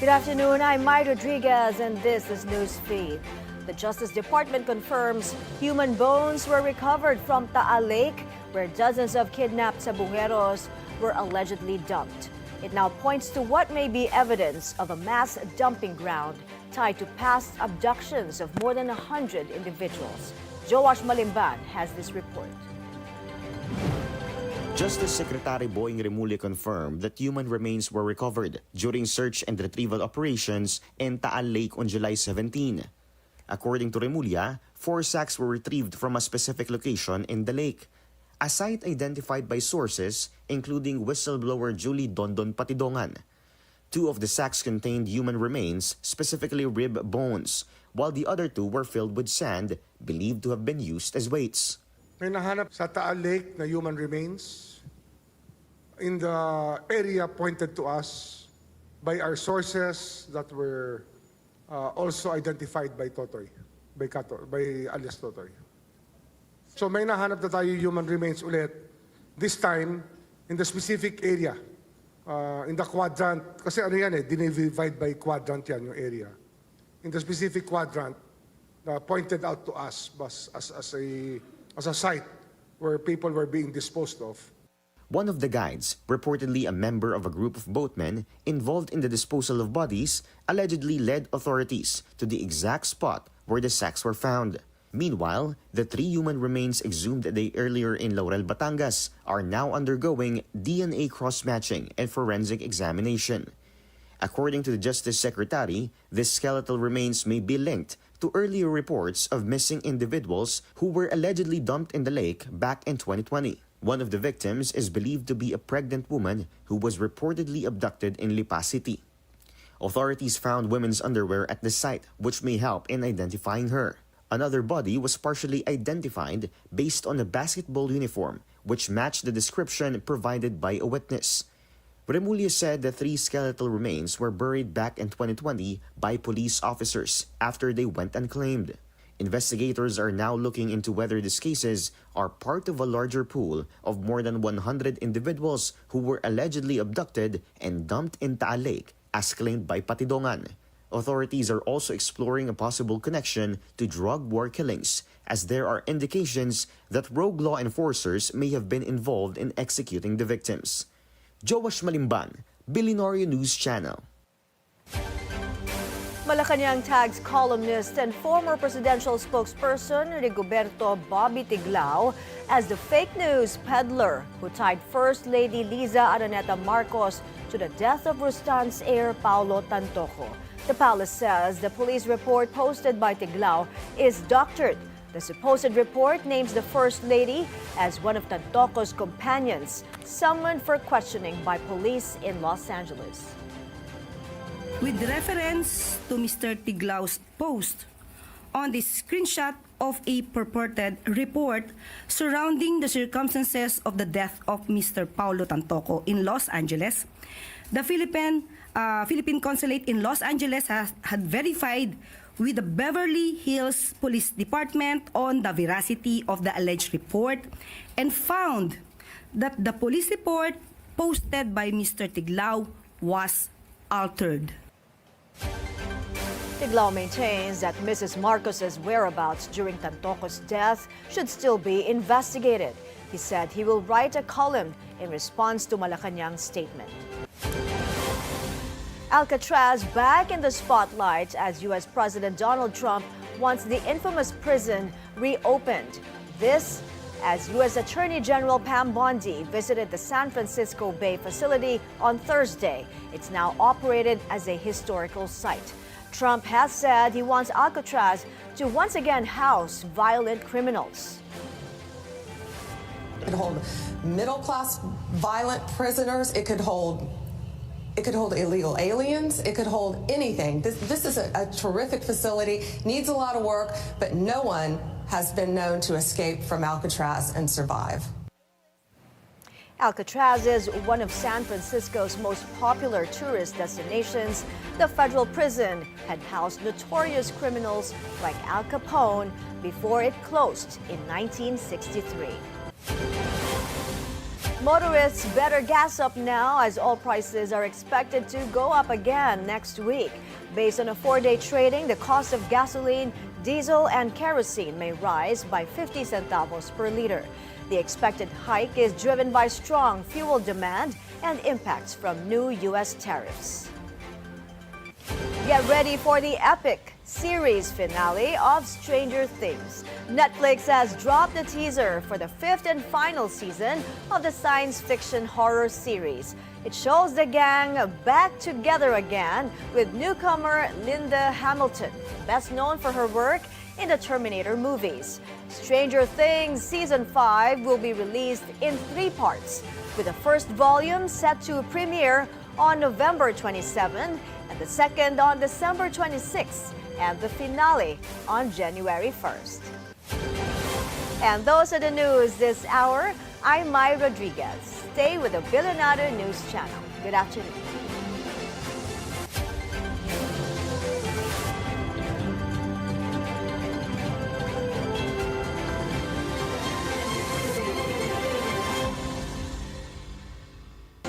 Good afternoon, I'm Mai Rodriguez and this is Newsfeed. The Justice Department confirms human bones were recovered from Taal Lake, where dozens of kidnapped Cebueros were allegedly dumped. It now points to what may be evidence of a mass dumping ground tied to past abductions of more than 100 individuals. Joash Malimban has this report. Justice Secretary Boying Remulla confirmed that human remains were recovered during search and retrieval operations in Taal Lake on July 17. According to Remulla, 4 sacks were retrieved from a specific location in the lake, a site identified by sources including whistleblower Julie Dondon Patidongan. 2 of the sacks contained human remains, specifically rib bones, while the other 2 were filled with sand believed to have been used as weights. May nahanap sa Taal Lake na human remains in the area pointed to us by our sources that were also identified by Totoy, by alias Totoy. So may nahanap na tayo human remains ulit, this time in the specific area, in the quadrant, kasi ano yan dinivide by quadrant yan yung area. In the specific quadrant, pointed out to us as a site where people were being disposed of. One of the guides, reportedly a member of a group of boatmen involved in the disposal of bodies, allegedly led authorities to the exact spot where the sacks were found. Meanwhile, the 3 human remains exhumed a day earlier in Laurel, Batangas are now undergoing DNA cross-matching and forensic examination. According to the Justice Secretary, the skeletal remains may be linked to earlier reports of missing individuals who were allegedly dumped in the lake back in 2020. One of the victims is believed to be a pregnant woman who was reportedly abducted in Lipa City. Authorities found women's underwear at the site, which may help in identifying her. Another body was partially identified based on a basketball uniform, which matched the description provided by a witness. Remulla said the 3 skeletal remains were buried back in 2020 by police officers after they went unclaimed. Investigators are now looking into whether these cases are part of a larger pool of more than 100 individuals who were allegedly abducted and dumped in Taal Lake, as claimed by Patidongan. Authorities are also exploring a possible connection to drug war killings, as there are indications that rogue law enforcers may have been involved in executing the victims. Joash Malimban, Billionaire News Channel. Malakanyang tags columnist and former presidential spokesperson Rigoberto Bobby Tiglao as the fake news peddler who tied First Lady Liza Araneta Marcos to the death of Rustan's heir Paulo Tantoco. The palace says the police report posted by Tiglao is doctored. The supposed report names the First Lady as one of Tantoco's companions, summoned for questioning by police in Los Angeles. With reference to Mr. Tiglao's post on the screenshot of a purported report surrounding the circumstances of the death of Mr. Paulo Tantoco in Los Angeles, the Philippine Consulate in Los Angeles had verified with the Beverly Hills Police Department on the veracity of the alleged report and found that the police report posted by Mr. Tiglao was altered. Tiglao maintains that Mrs. Marcos's whereabouts during Tantoco's death should still be investigated. He said he will write a column in response to Malakanyang's statement. Alcatraz back in the spotlight as U.S. President Donald Trump wants the infamous prison reopened. This as U.S. Attorney General Pam Bondi visited the San Francisco Bay facility on Thursday. It's now operated as a historical site. Trump has said he wants Alcatraz to once again house violent criminals. It could hold middle-class violent prisoners. It could hold illegal aliens. It could hold anything. This is a terrific facility, needs a lot of work, but no one has been known to escape from Alcatraz and survive. Alcatraz is one of San Francisco's most popular tourist destinations. The federal prison had housed notorious criminals like Al Capone before it closed in 1963. Motorists better gas up now as oil prices are expected to go up again next week. Based on a 4-day trading, the cost of gasoline, diesel, and kerosene may rise by 50 centavos per liter. The expected hike is driven by strong fuel demand and impacts from new U.S. tariffs. Get ready for the epic series finale of Stranger Things. Netflix has dropped the teaser for the 5th and final season of the science fiction horror series. It shows the gang back together again with newcomer Linda Hamilton, best known for her work in the Terminator movies. Stranger Things Season 5 will be released in 3 parts, with the first volume set to premiere on November 27 and the second on December 26, and the finale on January 1st. And those are the news this hour. I'm Mai Rodriguez. Stay with the Billionaire News Channel. Good afternoon.